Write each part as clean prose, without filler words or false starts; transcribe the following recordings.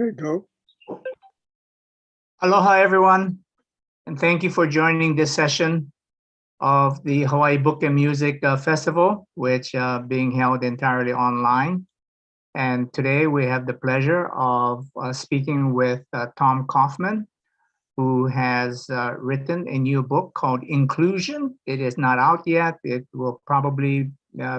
Okay, go. Aloha, everyone, and thank you for joining this session of the Hawaii Book and Music Festival, which being held entirely online. And today we have the pleasure of speaking with Tom Coffman, who has written a new book called Inclusion. It is not out yet. It will probably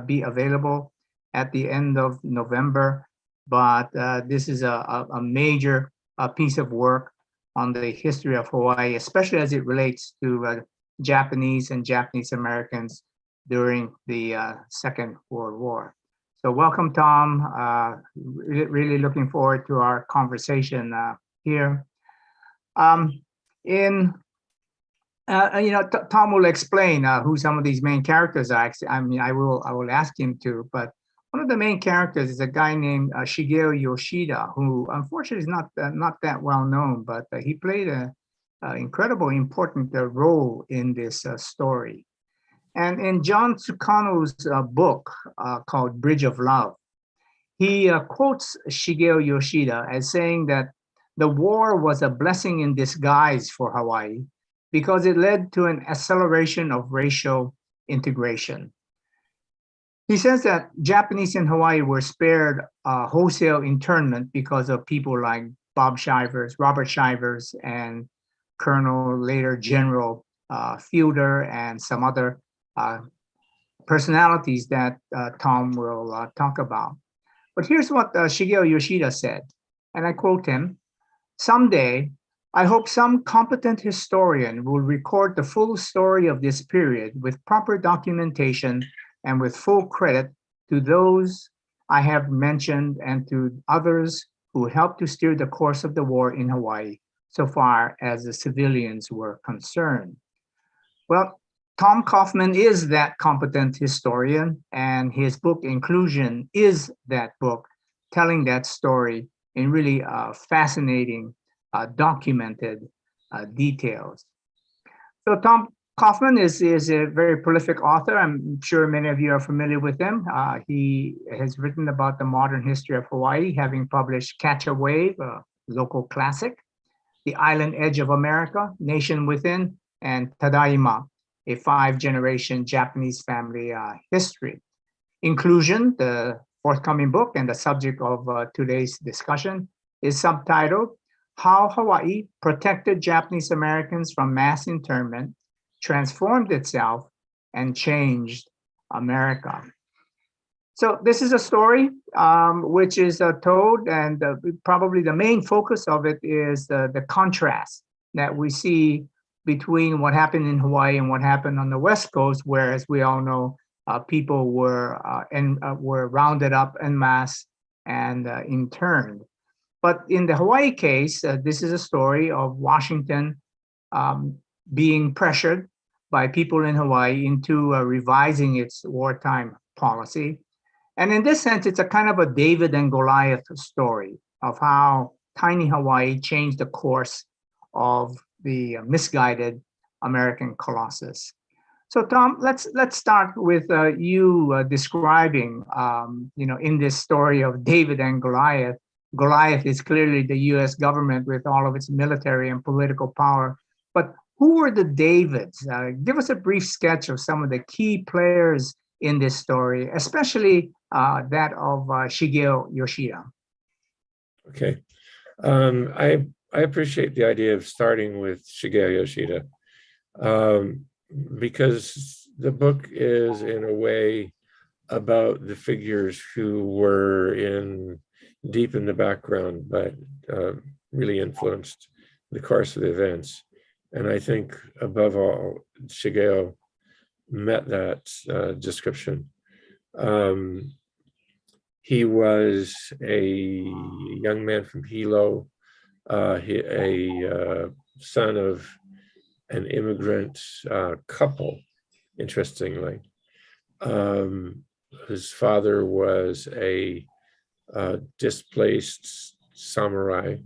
be available at the end of November, but this is a major piece of work on the history of Hawaii, especially as it relates to Japanese and Japanese Americans during the Second World War. So welcome, Tom. Really looking forward to our conversation here. Tom will explain who some of these main characters are. I will ask him to, but one of the main characters is a guy named Shigeo Yoshida, who unfortunately is not that well known, but he played an incredible important role in this story. And in John Tsukano's book called Bridge of Love, he quotes Shigeo Yoshida as saying that the war was a blessing in disguise for Hawaii because it led to an acceleration of racial integration. He says that Japanese in Hawaii were spared wholesale internment because of people like Robert Shivers, and Colonel, later General Fielder, and some other personalities that Tom will talk about. But here's what Shigeo Yoshida said, and I quote him: "Someday, I hope some competent historian will record the full story of this period with proper documentation and with full credit to those I have mentioned and to others who helped to steer the course of the war in Hawaii so far as the civilians were concerned." Well, Tom Coffman is that competent historian, and his book Inclusion is that book telling that story in really fascinating, documented details. So Tom Coffman is a very prolific author. I'm sure many of you are familiar with him. He has written about the modern history of Hawaii, having published Catch a Wave, a local classic, The Island Edge of America, Nation Within, and Tadaima, a 5-generation Japanese family history. Inclusion, the forthcoming book and the subject of today's discussion, is subtitled How Hawaii Protected Japanese Americans from Mass Internment, Transformed Itself, and Changed America. So this is a story which is told, and probably the main focus of it is the contrast that we see between what happened in Hawaii and what happened on the West Coast, where, as we all know, people were rounded up en masse and interned. But in the Hawaii case, this is a story of Washington being pressured by people in Hawaii into revising its wartime policy. And in this sense, it's a kind of a David and Goliath story of how tiny Hawaii changed the course of the misguided American colossus. So Tom, let's start with you describing, in this story of David and Goliath. Goliath is clearly the U.S. government with all of its military and political power. But who were the Davids? Give us a brief sketch of some of the key players in this story, especially that of Shigeo Yoshida. Okay. I appreciate the idea of starting with Shigeo Yoshida because the book is, in a way, about the figures who were deep in the background, but really influenced the course of the events. And I think, above all, Shigeo met that description. He was a young man from Hilo, a son of an immigrant couple, interestingly. His father was a displaced samurai,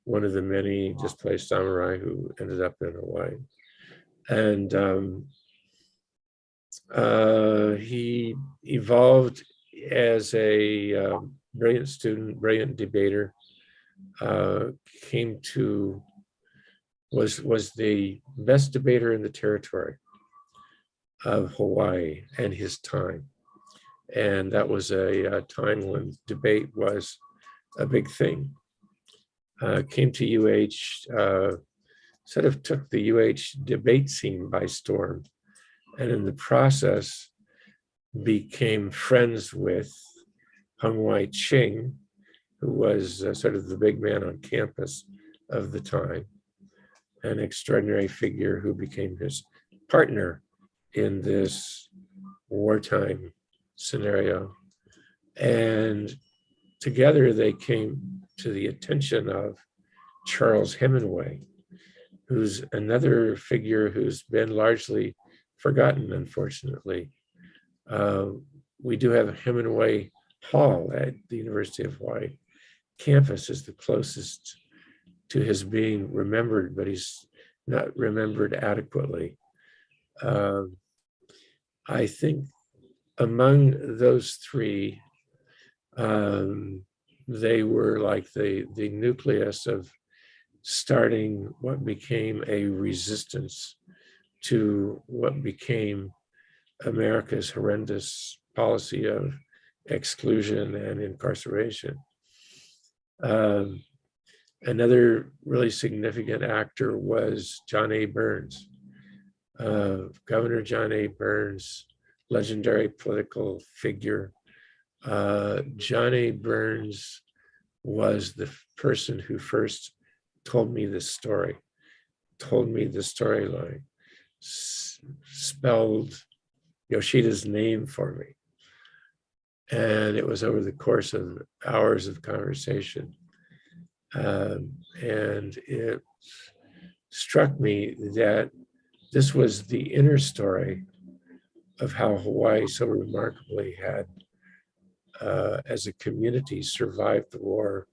one of the many displaced samurai who ended up in Hawaii. And he evolved as a brilliant student, brilliant debater, came to, was the best debater in the territory of Hawaii and his time. And that was a time when debate was a big thing. Came to UH, sort of took the UH debate scene by storm, and in the process became friends with Hung Wai Ching, who was sort of the big man on campus of the time, an extraordinary figure who became his partner in this wartime scenario. And together they came to the attention of Charles Hemingway, who's another figure who's been largely forgotten, unfortunately. We do have a Hemingway Hall at the University of Hawaii campus is the closest to his being remembered, but he's not remembered adequately. I think among those three, they were like the nucleus of starting what became a resistance to what became America's horrendous policy of exclusion and incarceration. Another really significant actor was John A. Burns. Governor John A. Burns, legendary political figure. John A. Burns was the person who first told me this story, told me the storyline, spelled Yoshida's name for me. And it was over the course of hours of conversation. And it struck me that this was the inner story of how Hawaii so remarkably had, as a community, survived the war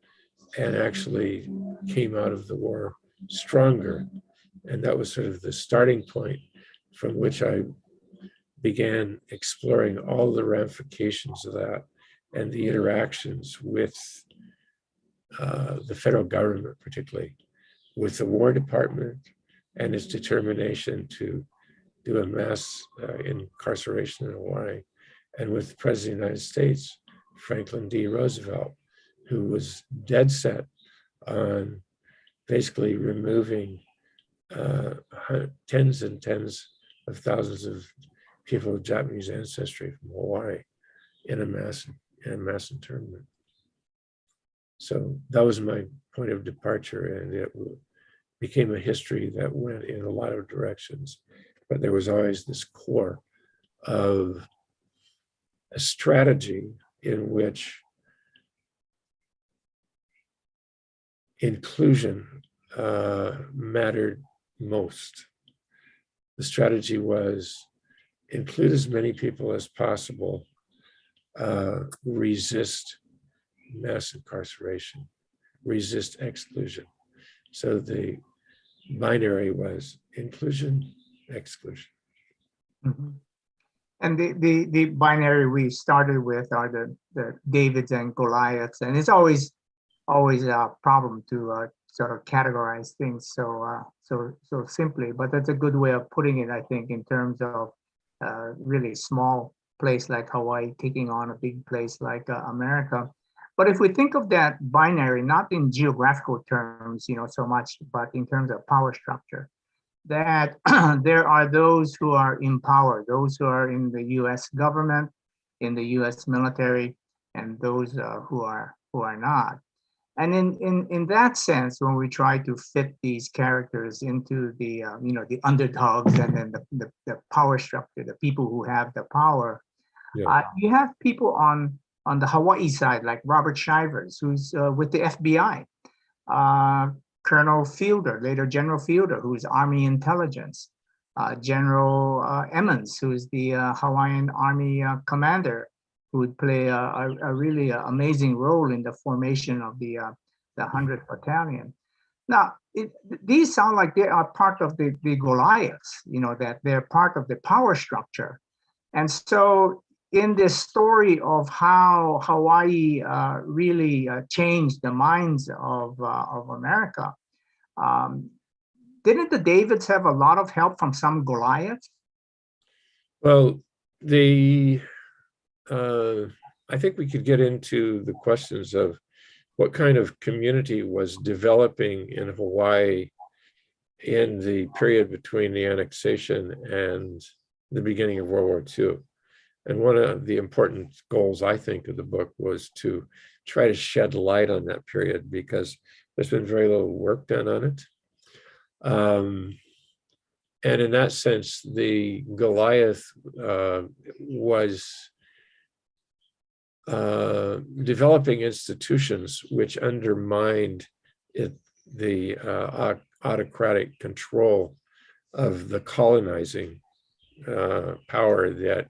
and actually came out of the war stronger. And that was sort of the starting point from which I began exploring all the ramifications of that and the interactions with the federal government, particularly with the War Department and its determination to do a mass incarceration in Hawaii, and with the President of the United States, Franklin D. Roosevelt, who was dead set on basically removing tens and tens of thousands of people of Japanese ancestry from Hawaii in a mass internment. So that was my point of departure, and it became a history that went in a lot of directions. But there was always this core of a strategy in which inclusion mattered most. The strategy was include as many people as possible, resist mass incarceration, resist exclusion. So the binary was inclusion, exclusion. Mm-hmm. And the binary we started with are the Davids and Goliaths, and it's always a problem to sort of categorize things so simply. But that's a good way of putting it, I think, in terms of really small place like Hawaii taking on a big place like America. But if we think of that binary, not in geographical terms, so much, but in terms of power structure, that there are those who are in power, those who are in the U.S. government, in the U.S. military, and those who are not. And in that sense, when we try to fit these characters into the the underdogs and then the power structure, the people who have the power, you have people on the Hawaii side like Robert Shivers, who's with the FBI. Colonel Fielder, later General Fielder, who is Army intelligence, General Emmons, who is the Hawaiian Army commander, who would play a really amazing role in the formation of the 100th Battalion. Now, these sound like they are part of the Goliaths, that they're part of the power structure. And so in this story of how Hawaii really changed the minds of America, um, didn't the Davids have a lot of help from some Goliaths? Well, I think we could get into the questions of what kind of community was developing in Hawaii in the period between the annexation and the beginning of World War II. And one of the important goals, I think, of the book was to try to shed light on that period, because there's been very little work done on it. And in that sense, the Goliath was developing institutions which undermined the autocratic control of the colonizing power that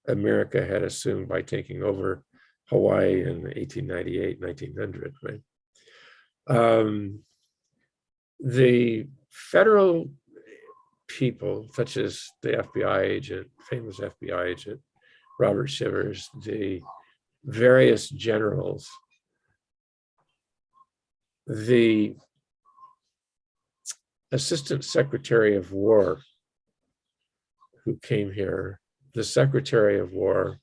America had assumed by taking over Hawaii in 1898, 1900, right? The federal people, such as the FBI agent, famous FBI agent, Robert Shivers, the various generals, the Assistant Secretary of War who came here, the Secretary of War,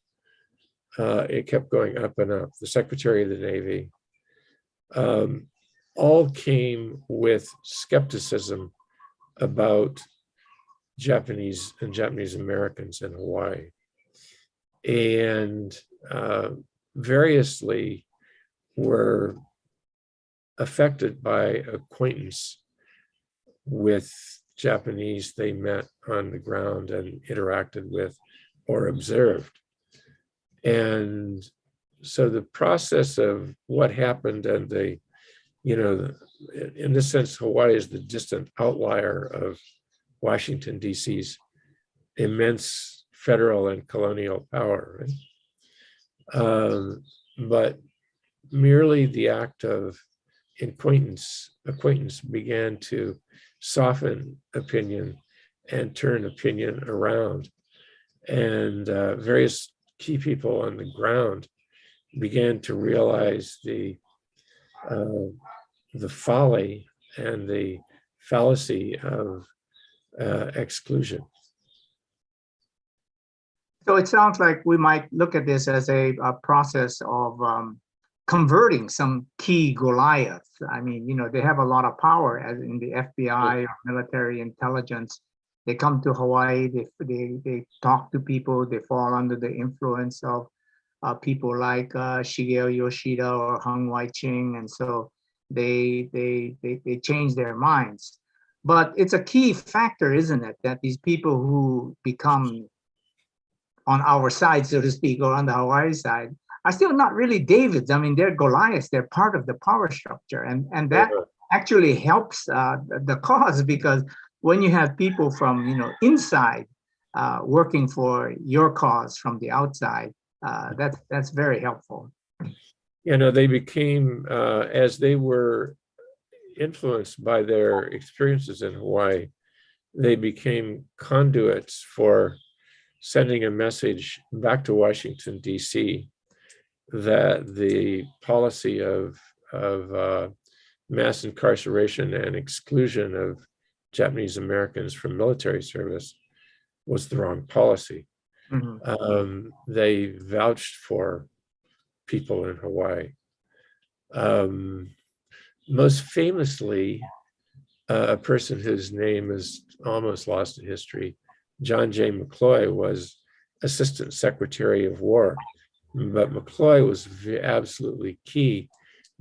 it kept going up and up, the Secretary of the Navy, all came with skepticism about Japanese and Japanese Americans in Hawaii. And variously were affected by acquaintance with Japanese they met on the ground and interacted with or observed. And so the process of what happened and the, in this sense, Hawaii is the distant outlier of Washington, D.C.'s immense federal and colonial power, right? But merely the act of acquaintance began to soften opinion and turn opinion around. And various key people on the ground began to realize the folly and the fallacy of exclusion. So it sounds like we might look at this as a process of converting some key Goliaths. I mean, they have a lot of power as in the FBI or military intelligence. They come to Hawaii, they talk to people, they fall under the influence of people like Shigeo Yoshida or Hung Wai-ching, and so they change their minds. But it's a key factor, isn't it, that these people who become on our side, so to speak, or on the Hawaii side, are still not really Davids. I mean, they're Goliaths. They're part of the power structure, and that actually helps the cause, because when you have people from inside working for your cause from the outside, that's very helpful. They became as they were influenced by their experiences in Hawaii, they became conduits for sending a message back to Washington, D.C., that the policy of mass incarceration and exclusion of Japanese Americans from military service was the wrong policy. Mm-hmm. They vouched for people in Hawaii. Most famously, a person whose name is almost lost to history, John J. McCloy, was Assistant Secretary of War. But McCloy was absolutely key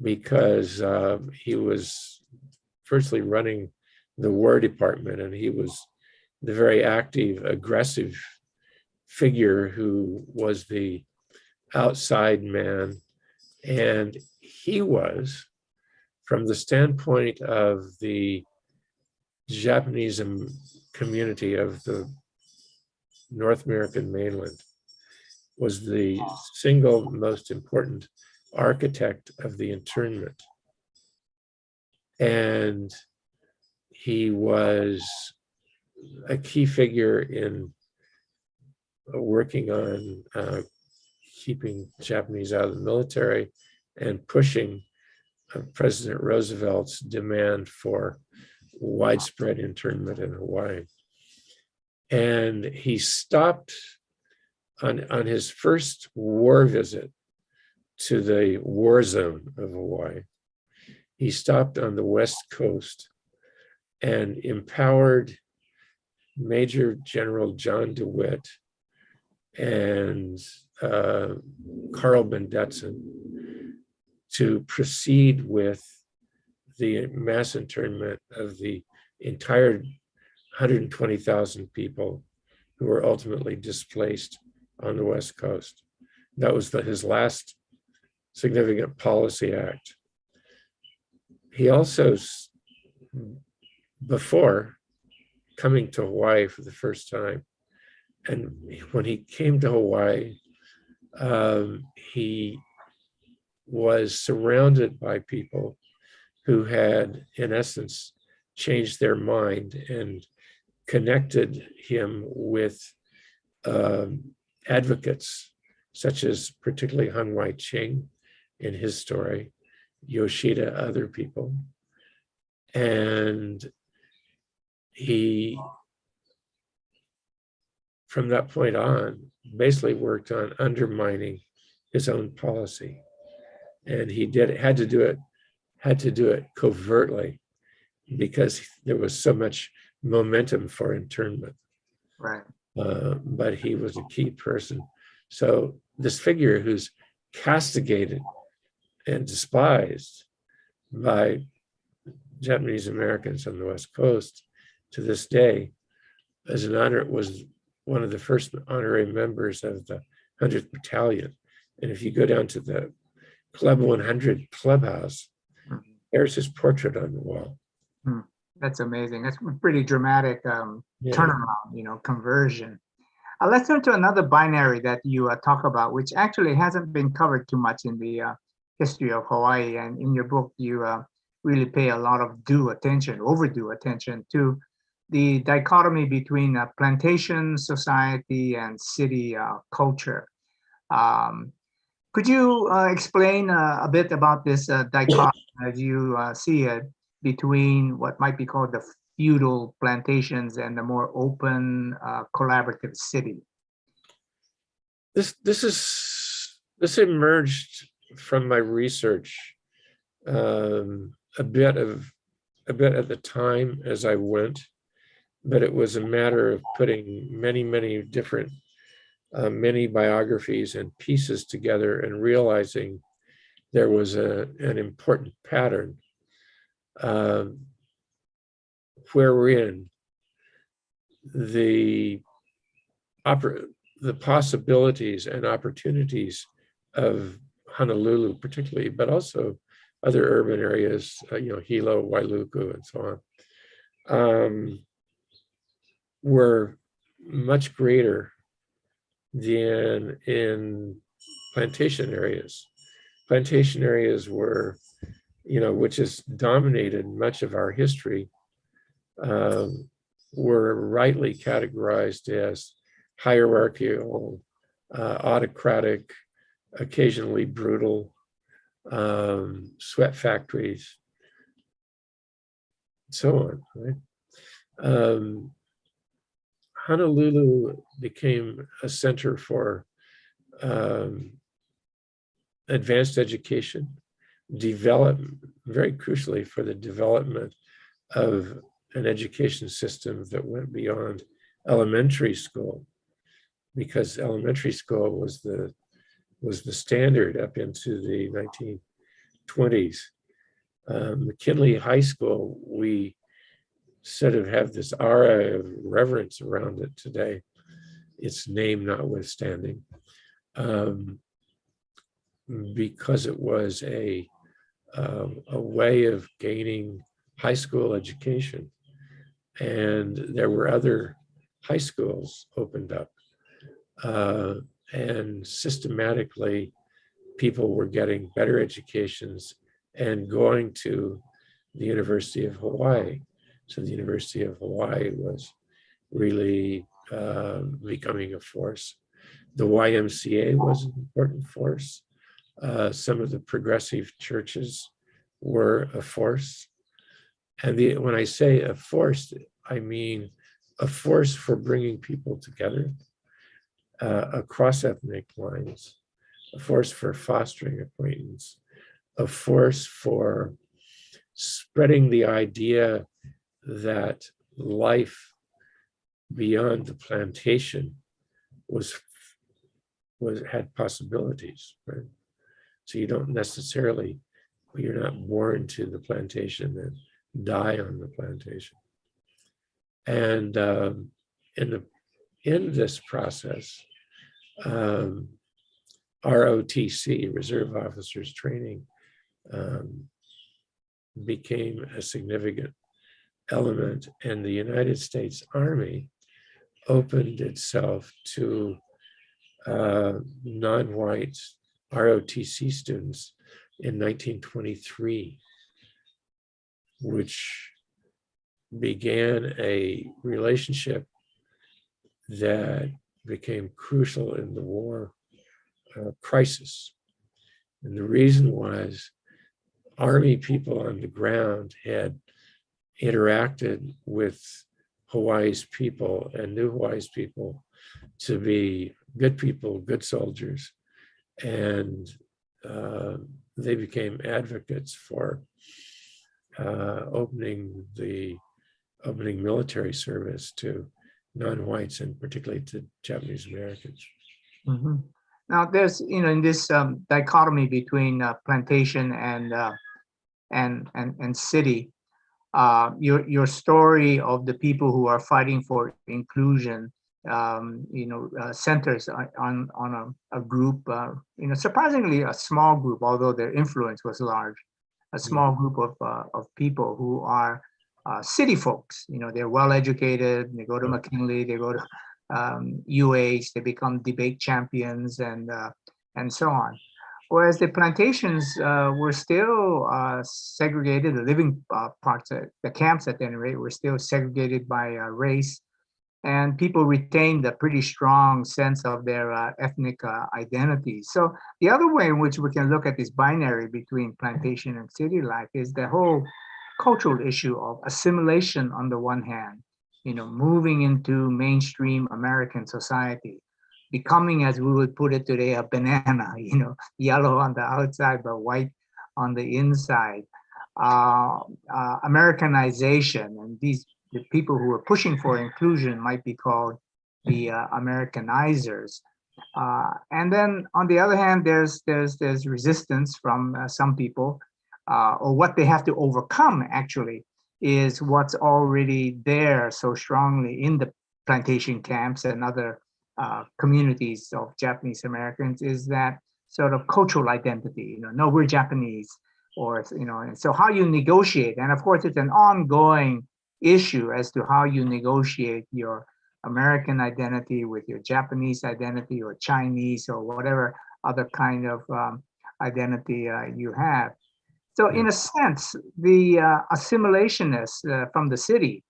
because he was firstly running the War Department, and he was the very active, aggressive figure who was the outside man. And he was, from the standpoint of the Japanese community of the North American mainland, was the single most important architect of the internment. And he was a key figure in working on keeping Japanese out of the military and pushing President Roosevelt's demand for widespread internment in Hawaii. And he stopped on his first war visit to the war zone of Hawaii. He stopped on the West Coast and empowered Major General John DeWitt and Carl Bendetson to proceed with the mass internment of the entire 120,000 people who were ultimately displaced on the West Coast. That was his last significant policy act. He also, before coming to Hawaii for the first time, and when he came to Hawaii, he was surrounded by people who had, in essence, changed their mind and connected him with advocates, such as particularly Hanwei Ching in his story, Yoshida, other people. And he, from that point on, basically worked on undermining his own policy. And he had to do it covertly because there was so much momentum for internment. Right. But he was a key person. So this figure who's castigated and despised by Japanese Americans on the West Coast to this day, as an honor, was one of the first honorary members of the 100th Battalion. And if you go down to the Club 100 clubhouse, there's his portrait on the wall. That's amazing. That's a pretty dramatic turnaround, conversion. Let's turn to another binary that you talk about, which actually hasn't been covered too much in the history of Hawaii. And in your book, you really pay a lot of overdue attention to the dichotomy between plantation society and city culture. Could you explain a bit about this dichotomy as you see it between what might be called the feudal plantations and the more open, collaborative city? This emerged from my research a bit at the time as I went, but it was a matter of putting many different many biographies and pieces together and realizing there was an important pattern wherein the possibilities and opportunities of Honolulu particularly, but also other urban areas, Hilo, Wailuku, and so on, were much greater than in plantation areas. Plantation areas were, which has dominated much of our history, were rightly categorized as hierarchical, autocratic, occasionally brutal, sweat factories, so on, right? Honolulu became a center for advanced education, very crucially for the development of an education system that went beyond elementary school, because elementary school was the standard up into the 1920s. McKinley High School, we sort of have this aura of reverence around it today, its name notwithstanding, because it was a way of gaining high school education. And there were other high schools opened up, and systematically people were getting better educations and going to the University of Hawaii. So the University of Hawaii was really becoming a force. The YMCA was an important force. Some of the progressive churches were a force. And when I say a force, I mean a force for bringing people together across ethnic lines, a force for fostering acquaintance, a force for spreading the idea that life beyond the plantation had possibilities, right? So you don't necessarily, you're not born to the plantation and die on the plantation. And in this process, ROTC, Reserve Officers Training, became a significant element, and the United States Army opened itself to non-white ROTC students in 1923, which began a relationship that became crucial in the war crisis. And the reason was Army people on the ground had interacted with Hawaii's people and knew Hawaii's people to be good people, good soldiers. And they became advocates for opening military service to non-whites and particularly to Japanese Americans. Mm-hmm. Now, there's in this dichotomy between plantation and city, your story of the people who are fighting for inclusion, centers on a group, surprisingly a small group, although their influence was large, a small group of people who are city folks. They're well educated. They go to McKinley. They go to UH. They become debate champions and so on. Whereas the plantations were still segregated. The living parts, the camps at any rate, were still segregated by race, and people retained a pretty strong sense of their ethnic identity. So the other way in which we can look at this binary between plantation and city life is the whole cultural issue of assimilation on the one hand, moving into mainstream American society, becoming, as we would put it today, a banana, yellow on the outside but white on the inside. Americanization, and the people who are pushing for inclusion might be called the Americanizers. And then on the other hand, there's resistance from some people, or what they have to overcome actually is what's already there so strongly in the plantation camps and other communities of Japanese Americans, is that sort of cultural identity, no, we're Japanese, or, and so how you negotiate. And of course, it's an ongoing issue as to how you negotiate your American identity with your Japanese identity or Chinese or whatever other kind of identity you have. So in a sense, the assimilationists from the city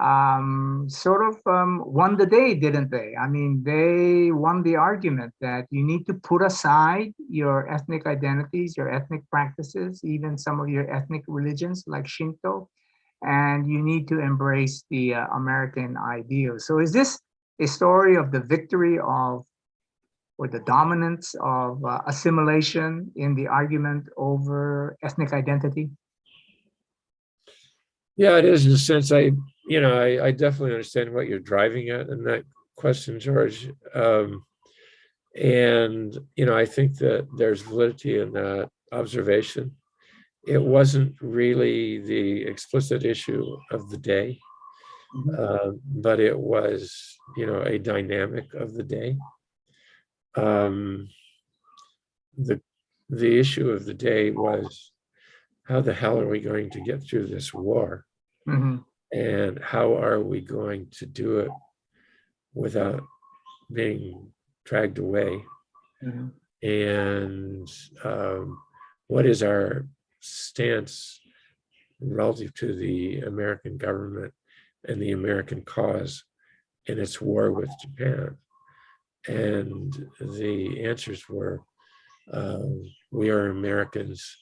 won the day, didn't they? I mean, they won the argument that you need to put aside your ethnic identities, your ethnic practices, even some of your ethnic religions like Shinto, and you need to embrace the American ideal. So is this a story of the victory of, or the dominance of assimilation in the argument over ethnic identity? Yeah, it is in a sense. I definitely understand what you're driving at in that question, George. And I think that there's validity in that observation. It wasn't really the explicit issue of the day, but it was, a dynamic of the day. The issue of the day was, how the hell are we going to get through this war? Mm-hmm. And how are we going to do it without being dragged away? Mm-hmm. And what is our stance relative to the American government and the American cause in its war with Japan? And the answers were, we are Americans.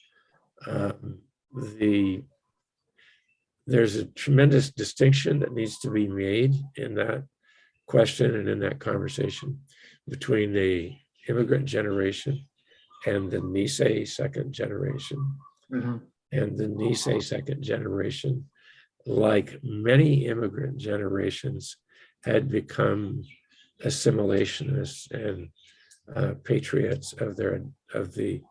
There's a tremendous distinction that needs to be made in that question and in that conversation between the immigrant generation and the Nisei second generation. Mhm. And the Nisei second generation, like many immigrant generations, had become assimilationists and patriots of the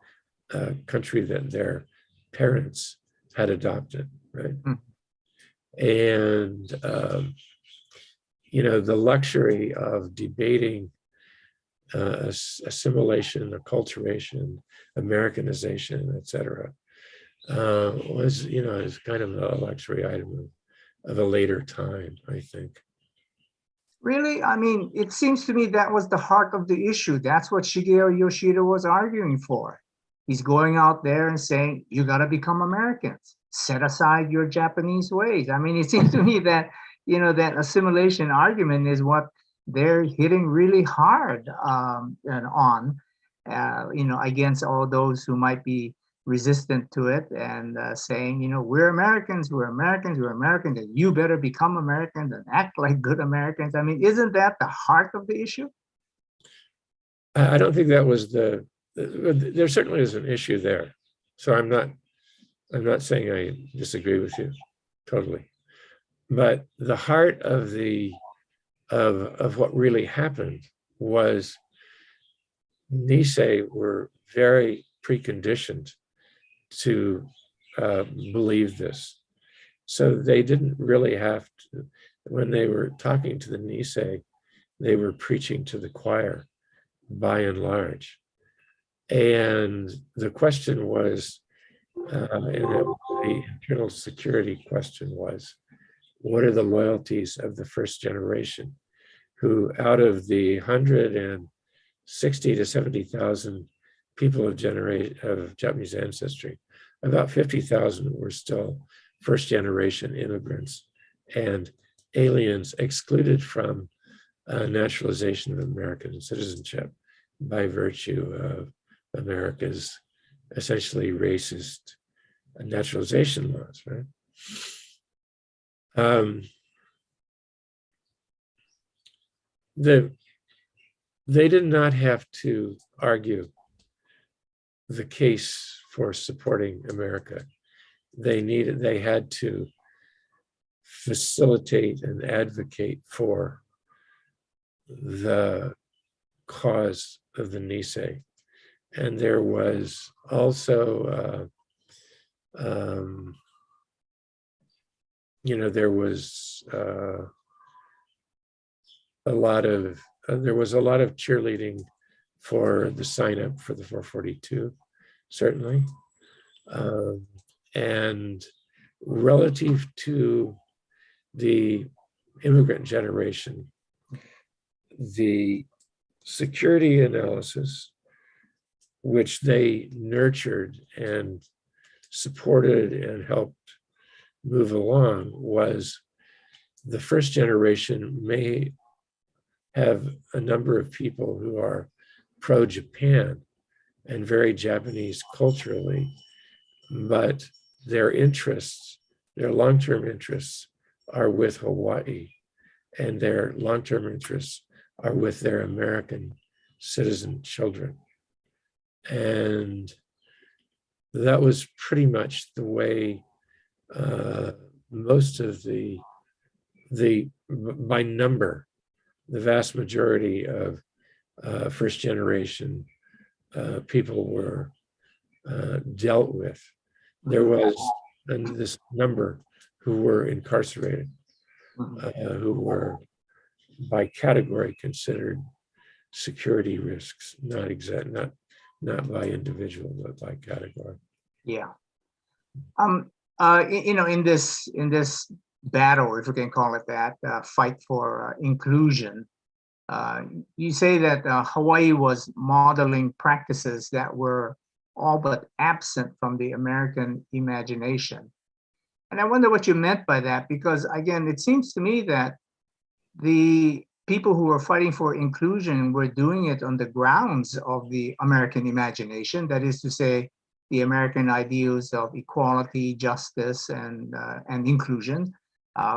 country that their parents had adopted, right? Mm. And the luxury of debating assimilation, acculturation, Americanization, etc., was is kind of a luxury item of a later time, I think. Really? I mean, it seems to me that was the heart of the issue. That's what Shigeo Yoshida was arguing for. He's going out there and saying, you got to become Americans. Set aside your Japanese ways. I mean, it seems to me that, that assimilation argument is what they're hitting really hard and on, against all those who might be resistant to it and saying, we're Americans, we're Americans, we're Americans, and you better become Americans and act like good Americans. I mean, isn't that the heart of the issue? I don't think that was there certainly is an issue there. So I'm not saying I disagree with you totally. But the heart of of what really happened was Nisei were very preconditioned to believe this. So they didn't really have to, when they were talking to the Nisei, they were preaching to the choir by and large. And the question was, the internal security question was, what are the loyalties of the first generation, who out of the 160 to 70,000 people of Japanese ancestry, about 50,000 were still first generation immigrants and aliens excluded from naturalization of American citizenship by virtue of America's essentially racist naturalization laws, right? They did not have to argue the case for supporting America. They had to facilitate and advocate for the cause of the Nisei. And there was also, there was a lot of cheerleading for the sign up for the 442, certainly. And relative to the immigrant generation, the security analysis, which they nurtured and supported and helped move along, was the first generation may have a number of people who are pro-Japan and very Japanese culturally, but their interests, their long-term interests, are with Hawaii, and their long-term interests are with their American citizen children. And that was pretty much the way most of by number, the vast majority of first generation people were dealt with. There was this number who were incarcerated, who were by category considered security risks, not by individual, but by category. Yeah. In this battle, if we can call it that, fight for inclusion, you say that Hawaii was modeling practices that were all but absent from the American imagination. And I wonder what you meant by that, because again, it seems to me that the people who were fighting for inclusion were doing it on the grounds of the American imagination. That is to say, the American ideals of equality, justice, and inclusion,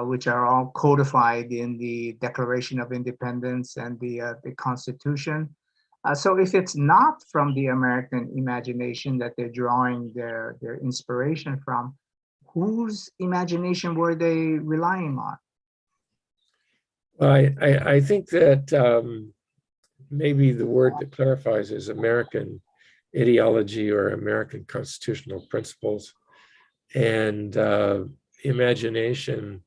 which are all codified in the Declaration of Independence and the Constitution. So if it's not from the American imagination that they're drawing their inspiration from, whose imagination were they relying on? I think that maybe the word that clarifies is American ideology or American constitutional principles. And imagination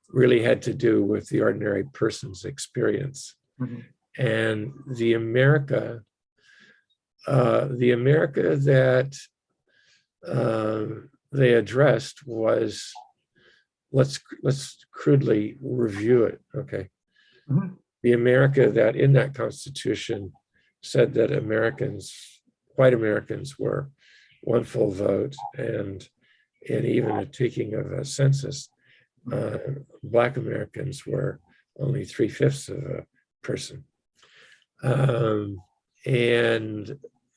really had to do with the ordinary person's experience. Mm-hmm. And the America that they addressed was, let's crudely review it, okay? Mm-hmm. The America that in that Constitution said that white Americans were one full vote, and even a taking of a census, Black Americans were only 3/5 of a person. And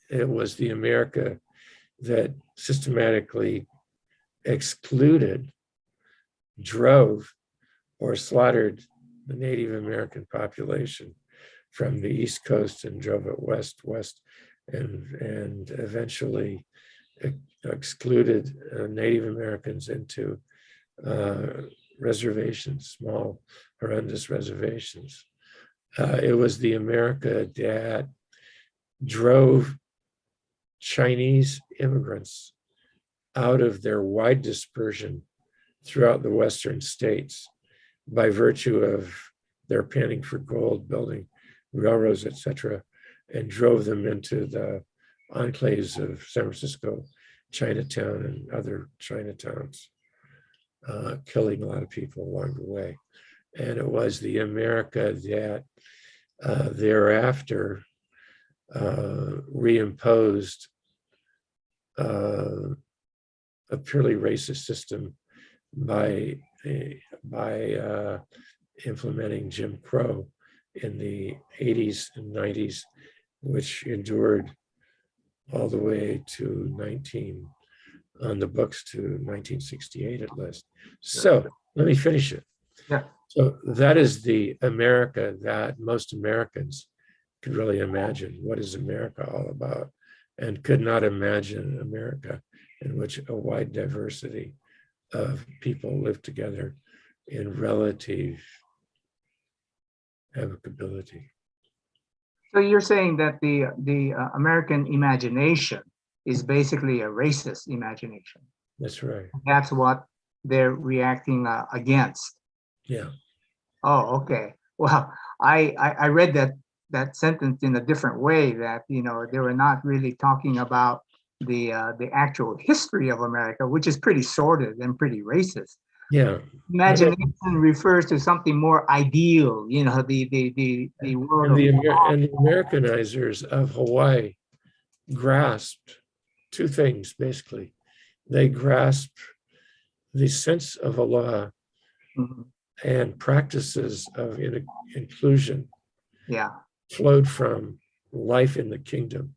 it was the America that systematically excluded, drove, or slaughtered the Native American population from the East Coast and drove it west, and eventually excluded Native Americans into reservations, small, horrendous reservations. It was the America that drove Chinese immigrants out of their wide dispersion throughout the Western states by virtue of their panning for gold, building railroads, etc., and drove them into the enclaves of San Francisco, Chinatown, and other Chinatowns, killing a lot of people along the way. And it was the America that thereafter reimposed a purely racist system by implementing Jim Crow in the 80s and 90s, which endured all the way to on the books to 1968 at least. So let me finish it. Yeah. So that is the America that most Americans could really imagine. What is America all about? And could not imagine America in which a wide diversity of people live together in relative amicability. So you're saying that the American imagination is basically a racist imagination. That's right. That's what they're reacting against. Yeah. Oh, okay. Well, I read that sentence in a different way, that they were not really talking about the actual history of America, which is pretty sordid and pretty racist. Yeah. Imagination refers to something more ideal, the world. And the Americanizers of Hawaii grasped two things, basically. They grasped the sense of Allah Mhm. and practices of inclusion Yeah, flowed from life in the kingdom,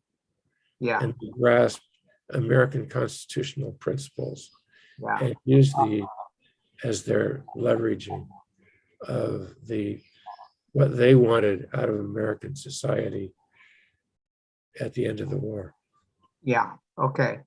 yeah, and they grasped American constitutional principles yeah. and used as their leveraging of what they wanted out of American society at the end of the war. Yeah. Okay.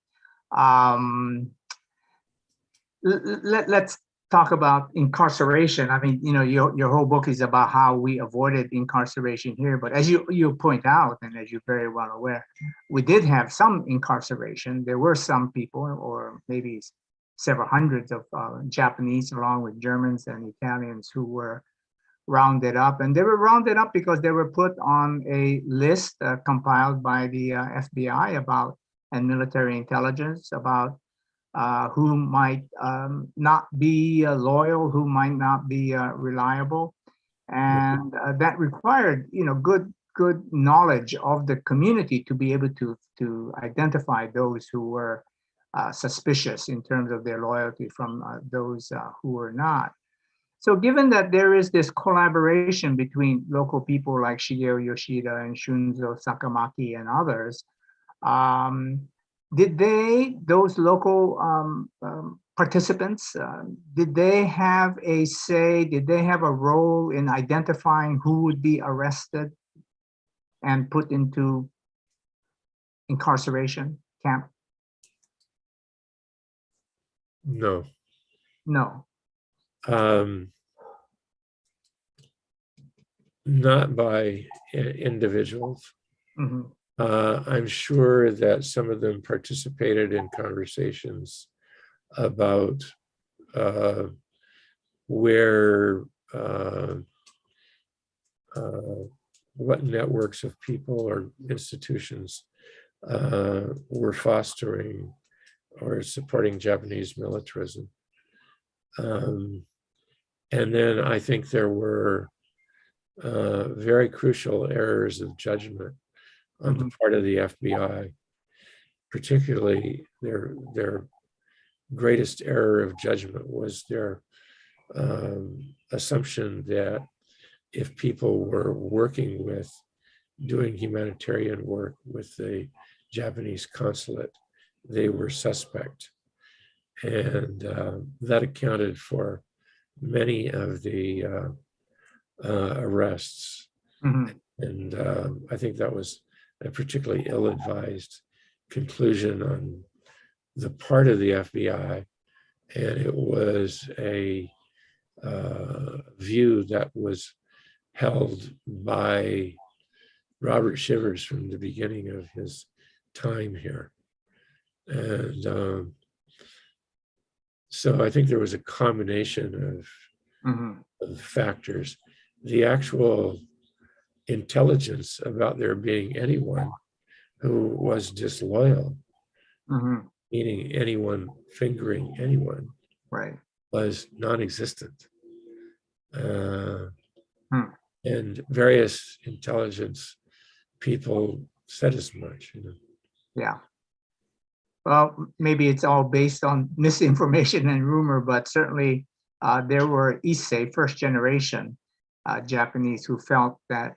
Let's talk about incarceration. I mean, your whole book is about how we avoided incarceration here, but as you point out, and as you're very well aware, we did have some incarceration. There were some people, or maybe several hundreds of Japanese, along with Germans and Italians, who were rounded up, and they were rounded up because they were put on a list compiled by the FBI and military intelligence about who might not be loyal, who might not be reliable, and that required good knowledge of the community to be able to identify those who were suspicious in terms of their loyalty from those who were not. So given that there is this collaboration between local people like Shigeo Yoshida and Shunzo Sakamaki and others, did those local participants, did they have a say, did they have a role in identifying who would be arrested and put into incarceration camp? No. No. Not by individuals. Mhm. I'm sure that some of them participated in conversations about where what networks of people or institutions were fostering or supporting Japanese militarism. And then I think there were very crucial errors of judgment on the part of the FBI, particularly their greatest error of judgment was their assumption that if people were working with, doing humanitarian work with the Japanese consulate, they were suspect. And that accounted for many of the arrests. And I think that was a particularly ill-advised conclusion on the part of the FBI. And it was a view that was held by Robert Shivers from the beginning of his time here. And so I think there was a combination of factors. The actual intelligence about there being anyone who was disloyal, meaning anyone fingering anyone, right, was non-existent. And various intelligence people said as much. Yeah. Well, maybe it's all based on misinformation and rumor, but certainly there were Issei, first generation Japanese, who felt that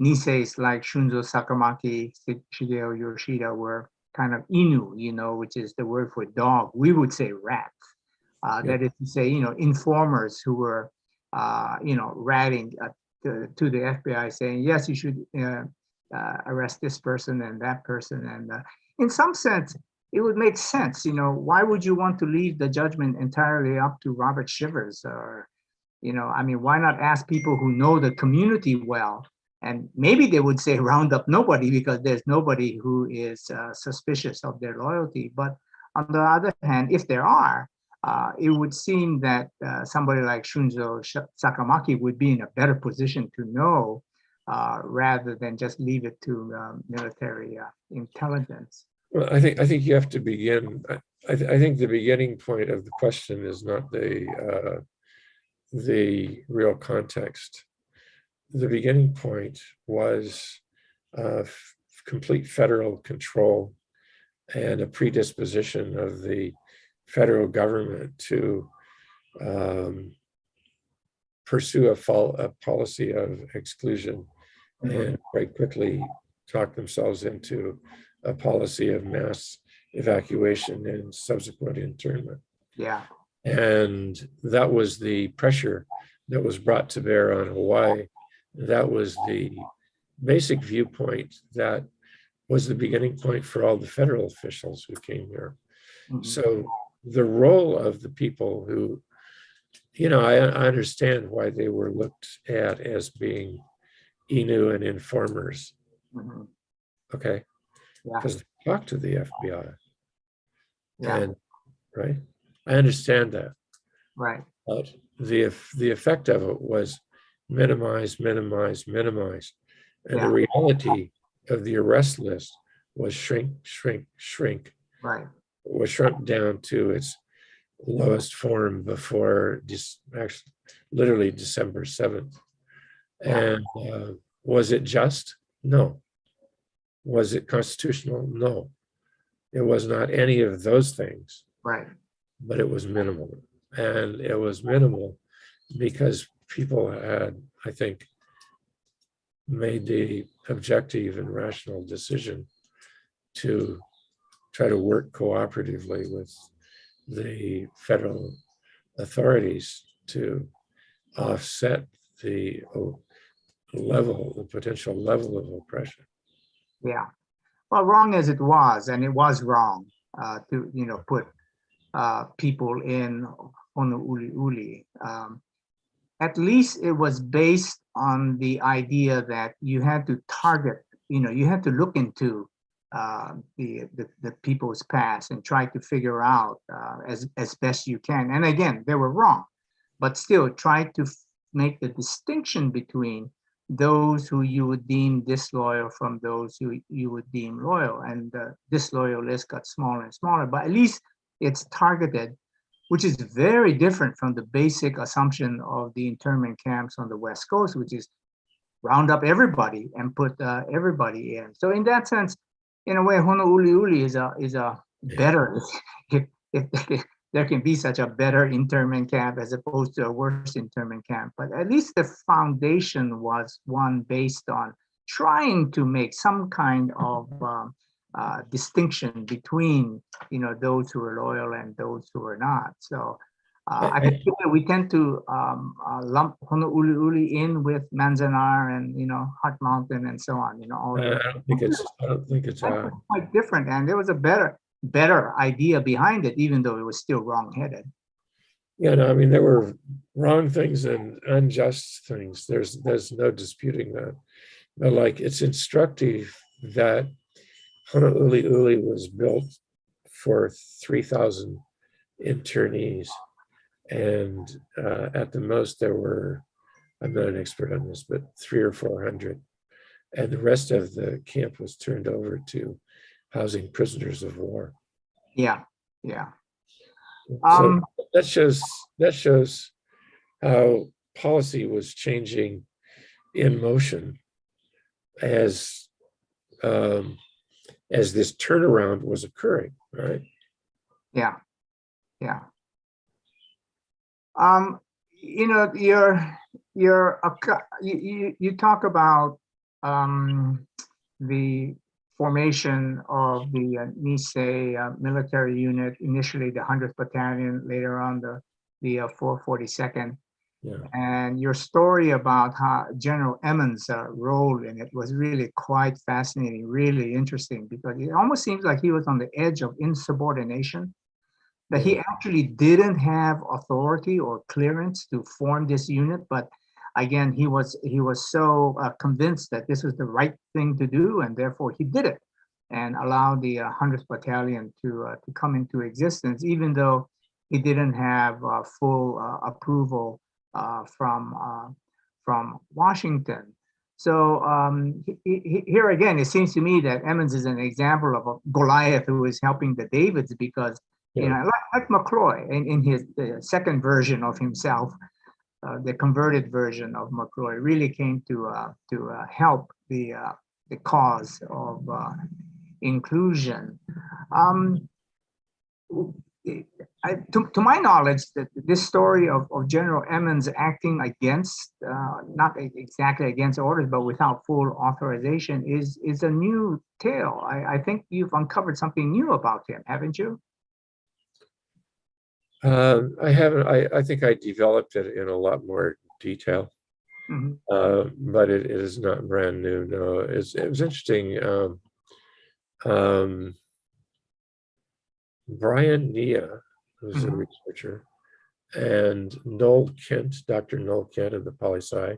Niseis like Shunzo Sakamaki, Shigeo Yoshida were kind of Inu, which is the word for dog. We would say rats. That is to say, informers who were, ratting to the FBI saying, yes, you should arrest this person and that person. And in some sense, it would make sense. Why would you want to leave the judgment entirely up to Robert Shivers? Or, why not ask people who know the community well? And maybe they would say round up nobody because there's nobody who is suspicious of their loyalty. But on the other hand, if there are, it would seem that somebody like Shunzo Sakamaki would be in a better position to know rather than just leave it to military intelligence. Well, I think you have to begin. I think the beginning point of the question is not the real context. The beginning point was complete federal control and a predisposition of the federal government to pursue a policy of exclusion and quite quickly talk themselves into a policy of mass evacuation and subsequent internment. Yeah. And that was the pressure that was brought to bear on Hawaii. That was the basic viewpoint that was the beginning point for all the federal officials who came here. So the role of the people who, I understand why they were looked at as being Inu and informers. Okay. Because they talked to the FBI. And right. I understand that. Right. But the effect of it was minimize. And the reality of the arrest list was shrink. Right. It was shrunk down to its lowest form before actually literally December 7th. And was it just? No. Was it constitutional? No. It was not any of those things. Right. But it was minimal. And it was minimal because people had, I think, made the objective and rational decision to try to work cooperatively with the federal authorities to offset the potential level of oppression. Yeah. Well, wrong as it was, and it was wrong to put people in Honouliuli. At least it was based on the idea that you had to target, you had to look into the people's past and try to figure out as best you can. And again, they were wrong, but still try to make the distinction between those who you would deem disloyal from those who you would deem loyal. And the disloyal list got smaller and smaller, but at least it's targeted, which is very different from the basic assumption of the internment camps on the West Coast, which is round up everybody and put everybody in. So in that sense, in a way, Honouliuli is a better, if there can be such a better internment camp as opposed to a worse internment camp. But at least the foundation was one based on trying to make some kind of distinction between those who are loyal and those who are not. So I think we tend to lump Honouliuli in with Manzanar and Hot Mountain and so on. All I don't think it's quite different, and there was a better idea behind it, even though it was still wrong-headed. Yeah, no, I mean, there were wrong things and unjust things. There's no disputing that. But like, it's instructive that Honouliuli was built for 3,000 internees. And at the most there were, I'm not an expert on this, but 300 or 400. And the rest of the camp was turned over to housing prisoners of war. Yeah, yeah. So that shows how policy was changing in motion as this turnaround was occurring, right? Yeah, yeah. You talk about the formation of the Nisei military unit, initially the 100th Battalion, later on the 442nd. Yeah. And your story about how General Emmons' role in it was really quite fascinating, really interesting, because it almost seems like he was on the edge of insubordination, that he actually didn't have authority or clearance to form this unit, but again, he was so convinced that this was the right thing to do, and therefore he did it and allowed the 100th Battalion to come into existence, even though he didn't have full approval from Washington. So here again, it seems to me that Emmons is an example of a Goliath who is helping the Davids, because like McCloy in his second version of himself, the converted version of McCloy really came to help the cause of inclusion. To my knowledge, that this story of General Emmons acting against, not exactly against orders, but without full authorization is a new tale. I think you've uncovered something new about him, haven't you? I haven't. I think I developed it in a lot more detail, but it is not brand new. No, it was interesting. Brian Nia, who's a researcher, and Noel Kent, Dr. Noel Kent of the Poli-Sci,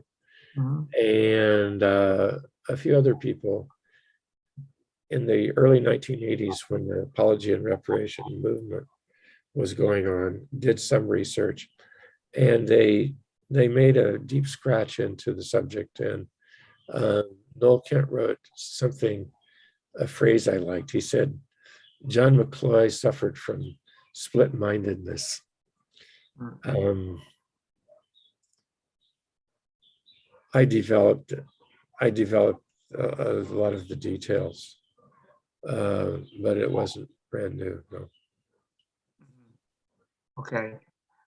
and a few other people in the early 1980s, when the apology and reparation movement was going on, did some research, and they made a deep scratch into the subject. And Noel Kent wrote something, a phrase I liked. He said, John McCloy suffered from split-mindedness. I developed a lot of the details, but it wasn't brand new. No. Okay.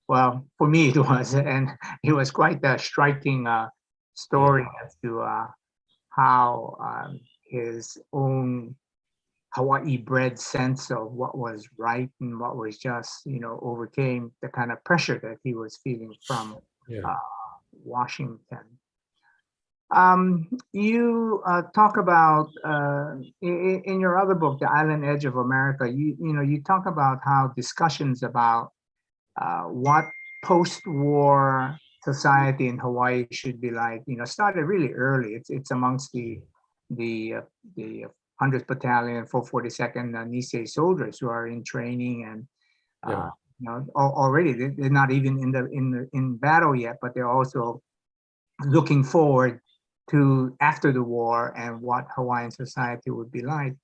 Well, for me it was, and it was quite a striking story as to how his own Hawaii-bred sense of what was right and what was just, overcame the kind of pressure that he was feeling from Yeah. Washington. You talk about in your other book, The Island Edge of America. You talk about how discussions about what post-war society in Hawaii should be like, started really early. It's amongst the 100th Battalion, 442nd Nisei soldiers who are in training and Yeah. already they're not even in battle yet, but they're also looking forward to after the war and what Hawaiian society would be like.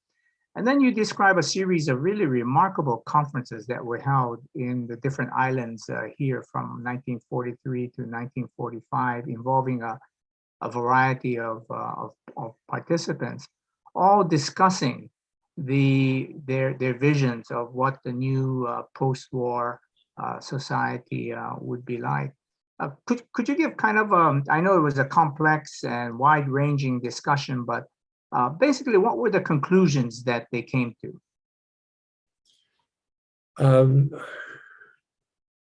And then you describe a series of really remarkable conferences that were held in the different islands here from 1943 to 1945, involving a variety of participants, all discussing their visions of what the new post-war society would be like. Could you give kind of I know it was a complex and wide-ranging discussion, but basically, what were the conclusions that they came to?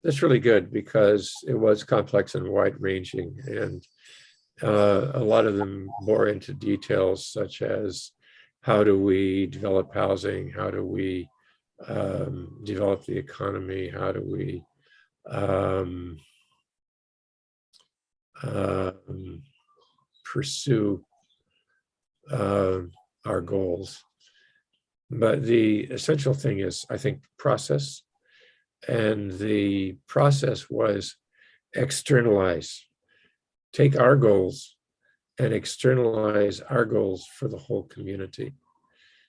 That's really good because it was complex and wide-ranging, and a lot of them bore into details such as how do we develop housing, how do we develop the economy, how do we pursue our goals. But the essential thing is, I think, process. And the process was externalize, take our goals and externalize our goals for the whole community.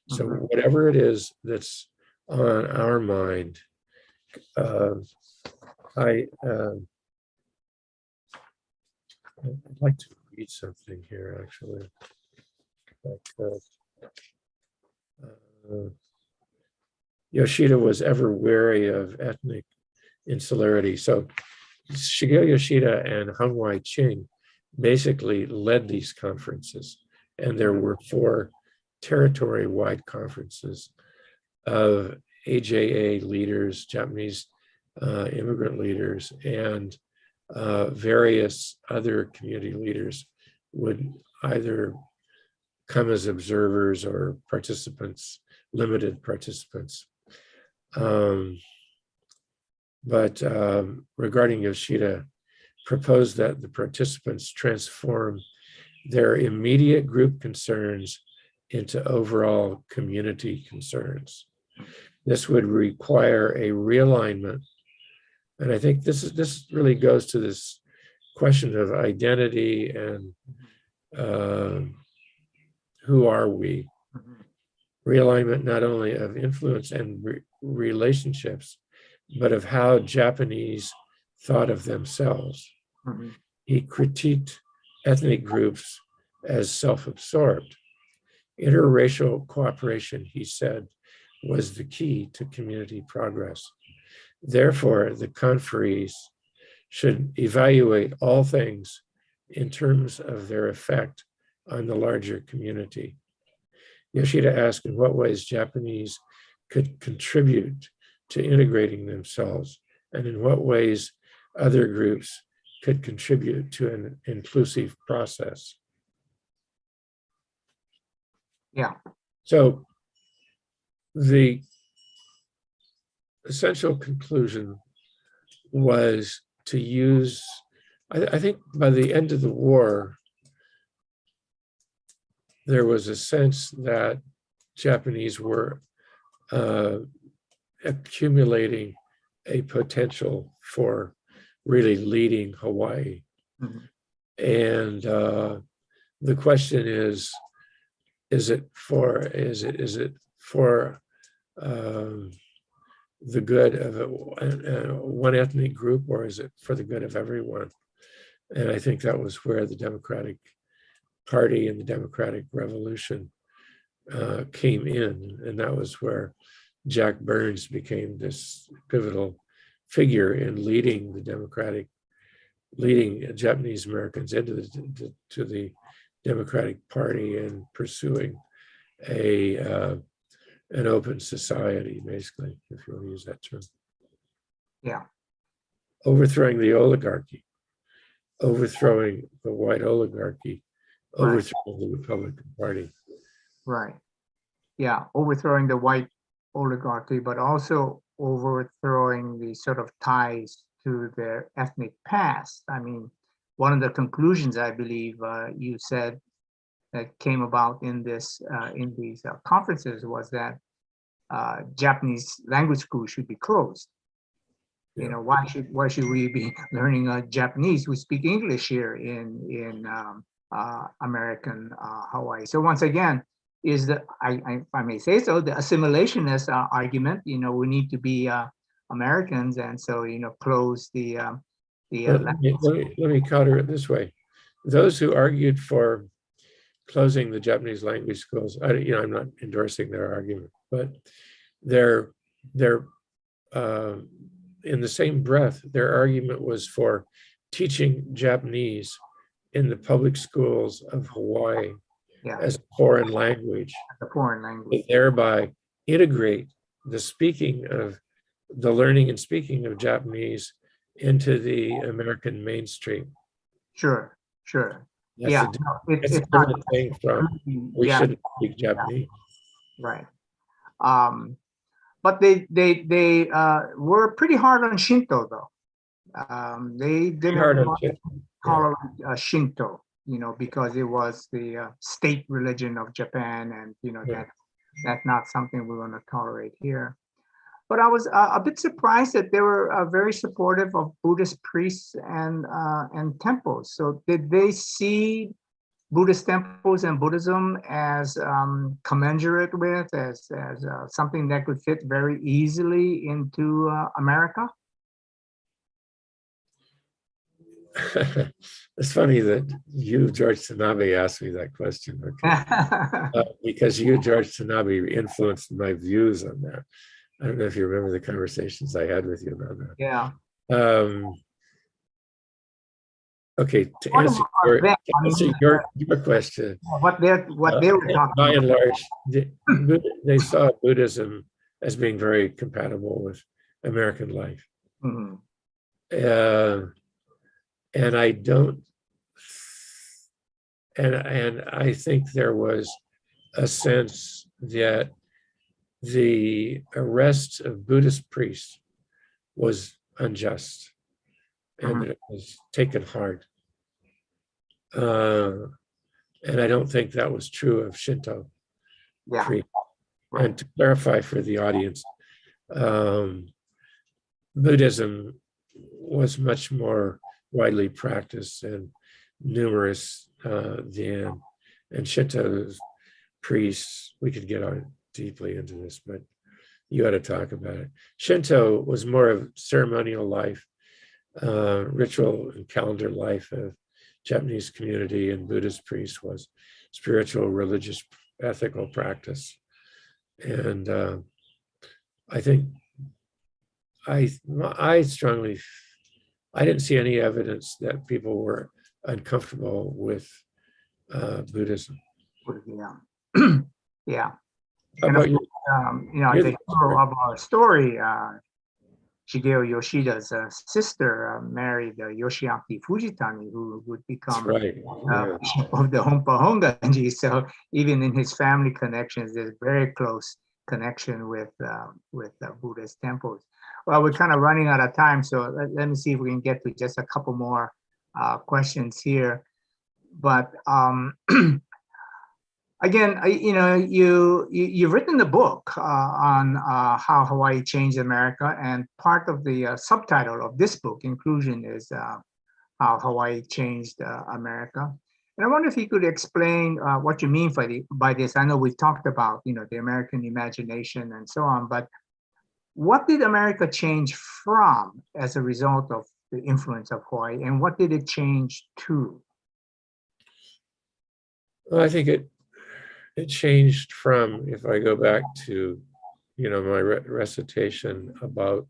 So whatever it is that's on our mind, I'd like to read something here, actually. Yoshida was ever wary of ethnic insularity. So Shigeo Yoshida and Hawai Ching basically led these conferences. And there were 4 territory-wide conferences of AJA leaders, Japanese immigrant leaders, and various other community leaders would either come as observers or participants, limited participants. But regarding Yoshida, proposed that the participants transform their immediate group concerns into overall community concerns. This would require a realignment. And I think this really goes to this question of identity and who are we? Realignment not only of influence and relationships, but of how Japanese thought of themselves. He critiqued ethnic groups as self-absorbed. Interracial cooperation, he said, was the key to community progress. Therefore, the conferees should evaluate all things in terms of their effect on the larger community. Yoshida asked in what ways Japanese could contribute to integrating themselves and in what ways other groups could contribute to an inclusive process. Yeah. So the essential conclusion was to use, I think by the end of the war, there was a sense that Japanese were accumulating a potential for really leading Hawaii. And the question is it for the good of one ethnic group, or is it for the good of everyone? And I think that was where the Democratic Party and the Democratic Revolution came in, and that was where Jack Burns became this pivotal figure in leading leading Japanese Americans into the Democratic Party and pursuing an open society, basically, if you want to use that term. Yeah. Overthrowing the oligarchy, overthrowing the white oligarchy, overthrowing the Republican Party. Right. Yeah, overthrowing the white oligarchy, but also overthrowing the sort of ties to their ethnic past. I mean, one of the conclusions I believe you said that came about in these conferences was that Japanese language schools should be closed. Yeah. You know, why should we be learning Japanese? We speak English here in American Hawaii. So once again, is the if I may say so, the assimilationist argument. You know, we need to be Americans, and so close the. Let me counter it this way: those who argued for closing the Japanese language schools, I'm not endorsing their argument, but they're in the same breath, their argument was for teaching Japanese in the public schools of Hawaii as a foreign language, thereby integrate the learning and speaking of Japanese into the American mainstream. Sure. That's yeah, it's a different thing from we shouldn't speak Japanese. Right. But they were pretty hard on Shinto, though. They didn't tolerate Shinto, because it was the state religion of Japan, and that's not something we're going to tolerate here. But I was a bit surprised that they were very supportive of Buddhist priests and temples. So did they see Buddhist temples and Buddhism as commensurate with, as something that could fit very easily into America? It's funny that you, George Tanabe, asked me that question, okay? Because you, George Tanabe, influenced my views on that. I don't know if you remember the conversations I had with you about that. Yeah. Okay, to answer your question, what they were talking by and large, they saw Buddhism as being very compatible with American life. Mm-hmm. And I don't, and I think there was a sense that the arrest of Buddhist priests was unjust and that it was taken hard. And I don't think that was true of Shinto priests. Right. And to clarify for the audience, Buddhism was much more widely practiced and numerous than, and Shinto's priests, we could get on deeply into this, but you ought to talk about it. Shinto was more of ceremonial life, ritual and calendar life of Japanese community, and Buddhist priests was spiritual, religious, ethical practice. And I think I strongly, I didn't see any evidence that people were uncomfortable with Buddhism. Yeah. Yeah. How about you? The hero of our story, Shigeo Yoshida's sister married Yoshiaki Fujitani, who would become bishop of the Honpa Honganji. So even in his family connections, there's very close connection with Buddhist temples. Well, we're kind of running out of time, so let me see if we can get to just a couple more questions here. But again, you've written the book on how Hawaii changed America, and part of the subtitle of this book, Inclusion, is how Hawaii changed America. And I wonder if you could explain what you mean by this. I know we've talked about the American imagination and so on, but what did America change from as a result of the influence of Hawaii, and what did it change to? Well, I think it changed from, if I go back to, my recitation about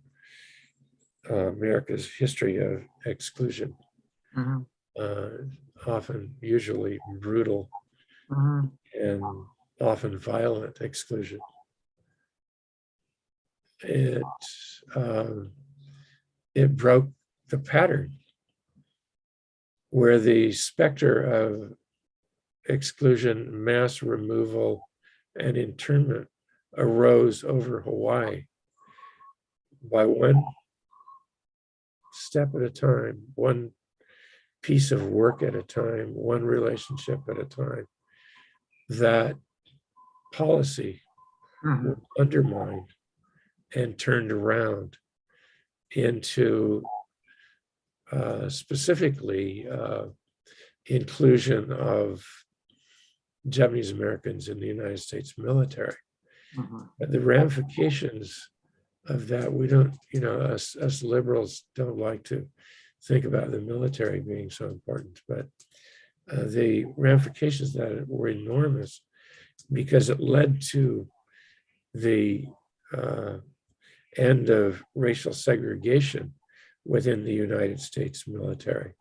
America's history of exclusion, Mhm. often, usually brutal Mhm. and often violent exclusion. It it broke the pattern where the specter of exclusion, mass removal, and internment arose over Hawaii by one step at a time, one piece of work at a time, one relationship at a time. That policy Mhm. was undermined and turned around into specifically inclusion of Japanese Americans in the United States military. Mhm. But the ramifications of that, we don't, us liberals don't like to think about the military being so important, but the ramifications of that were enormous because it led to the end of racial segregation within the United States military,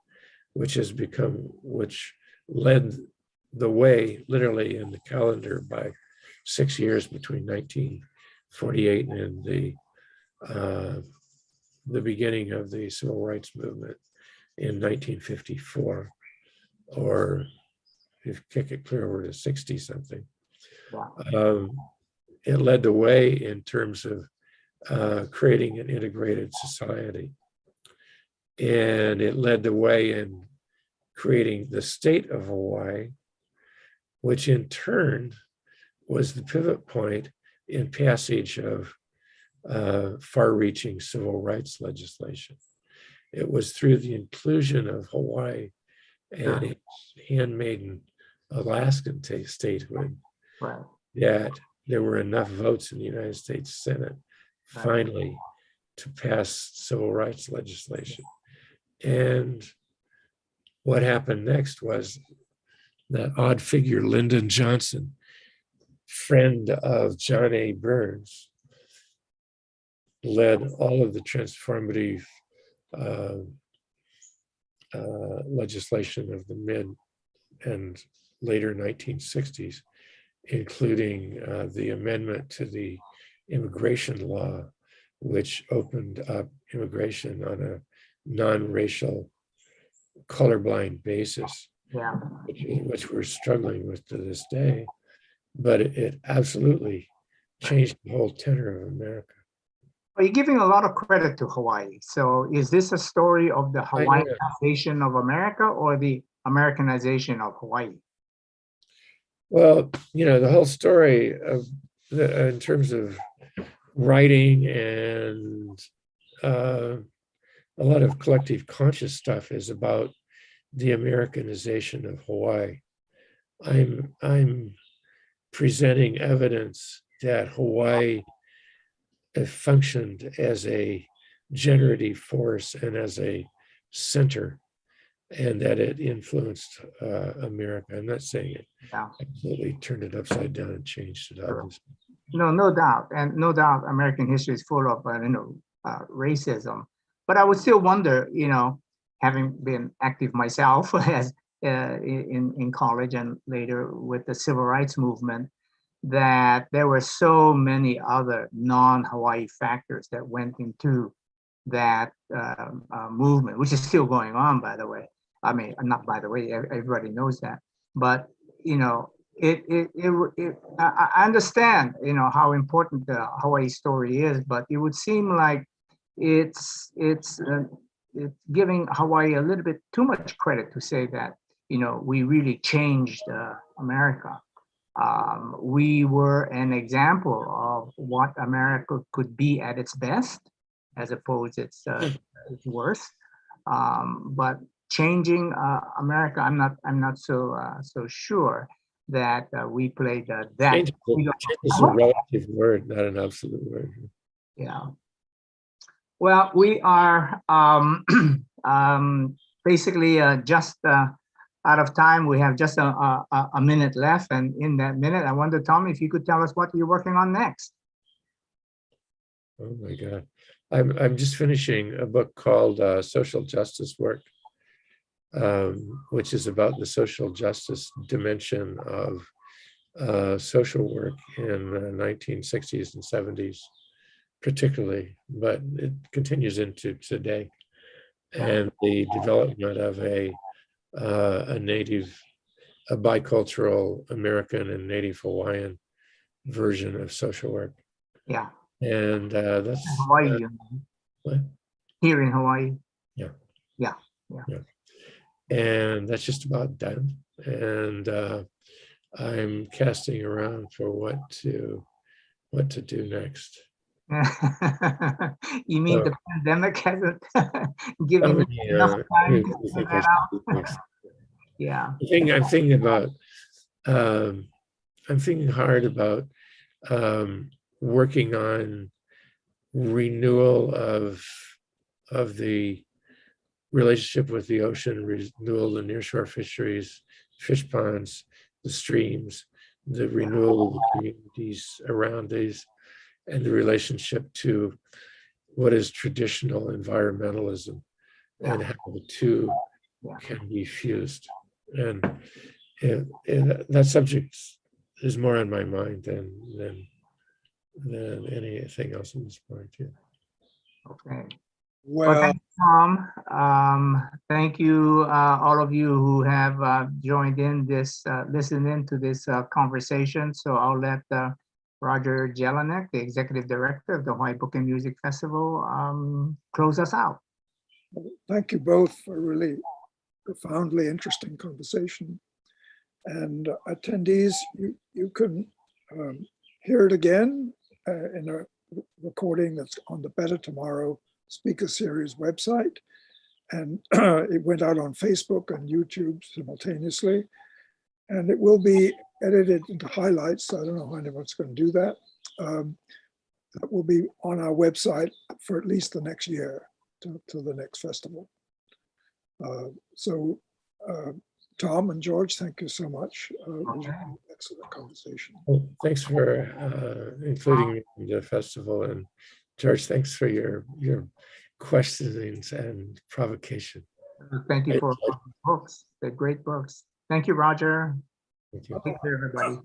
which led the way, literally in the calendar, by 6 years between 1948 and the beginning of the civil rights movement in 1954, or if kick it clear over to 60 something. Wow. It led the way in terms of creating an integrated society. And it led the way in creating the state of Hawaii, which in turn was the pivot point in passage of far-reaching civil rights legislation. It was through the inclusion of Hawaii and its handmaiden Alaskan statehood Right. that there were enough votes in the United States Senate Right. finally to pass civil rights legislation. And what happened next was that odd figure, Lyndon Johnson, friend of John A. Burns, led all of the transformative legislation of the mid and later 1960s, including the amendment to the immigration law, which opened up immigration on a non-racial, colorblind basis, Yeah. which we're struggling with to this day. But it absolutely changed the whole tenor of America. Are you giving a lot of credit to Hawaii? So is this a story of the Hawaiianization of America or the Americanization of Hawaii? Well, the whole story of in terms of writing and a lot of collective conscious stuff is about the Americanization of Hawaii. I'm presenting evidence that Hawaii functioned as a generative force and as a center, and that it influenced America. I'm not saying it absolutely turned it upside down and changed it, obviously. No doubt, and no doubt, American history is full of racism. But I would still wonder, having been active myself as in college and later with the civil rights movement, that there were so many other non-Hawaii factors that went into that movement, which is still going on, by the way. I mean, not by the way, everybody knows that. But I understand, how important the Hawaii story is, but it would seem like it's giving Hawaii a little bit too much credit to say that, we really changed America. We were an example of what America could be at its best, as opposed its worst. But changing America, I'm not so sure that we played that. Change is a relative word, not an absolute word. Yeah. Well, we are basically just out of time. We have just a minute left, and in that minute, I wonder, Tom, if you could tell us what you're working on next. Oh my God. I'm just finishing a book called Social Justice Work, which is about the social justice dimension of social work in the 1960s and 70s, particularly, but it continues into today. And the development of a bicultural American and Native Hawaiian version of social work. Yeah. And that's Hawaii. what? Here in Hawaii. Yeah. Yeah. And that's just about done. And I'm casting around for what to do next. You mean the pandemic hasn't given you enough time to figure that out? Yeah. I'm thinking about I'm thinking hard about working on renewal of the relationship with the ocean, renewal of the nearshore fisheries, fish ponds, the streams, the renewal of the communities around these, and the relationship to what is traditional environmentalism and how the two can be fused. And that subject is more on my mind than anything else at this point. Yeah. Okay. Well, thank you, Tom. Thank you, all of you who have joined in this, listened in to this conversation. So I'll let Roger Jelinek, the Executive Director of the Hawaii Book and Music Festival, close us out. thank you both for a really profoundly interesting conversation. And attendees, you can hear it again in a recording that's on the Better Tomorrow Speaker Series website. And it went out on Facebook and YouTube simultaneously. And it will be edited into highlights. I don't know how anyone's going to do that. That will be on our website for at least the next year to the next festival. So Tom and George, thank you so much. It was an excellent conversation. Well, thanks for including me in the festival, and George, thanks for your questionings and provocation. Thank you for books. They're great books. Thank you, Roger. Thank you. Take care, everybody.